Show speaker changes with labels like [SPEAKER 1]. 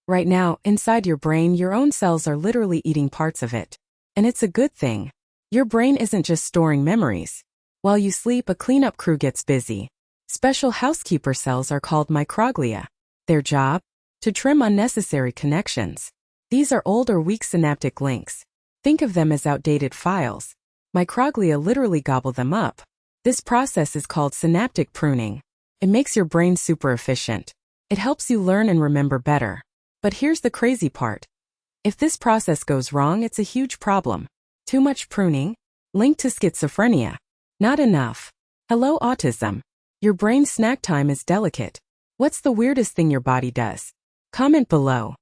[SPEAKER 1] Right now, inside your brain, your own cells are literally eating parts of it. And it's a good thing. Your brain isn't just storing memories. While you sleep, a cleanup crew gets busy. Special housekeeper cells are called microglia. Their job? To trim unnecessary connections. These are old or weak synaptic links. Think of them as outdated files. Microglia literally gobble them up. This process is called synaptic pruning. It makes your brain super efficient. It helps you learn and remember better. But here's the crazy part. If this process goes wrong, it's a huge problem. Too much pruning? Linked to schizophrenia. Not enough. Hello, autism. Your brain's snack time is delicate. What's the weirdest thing your body does? Comment below.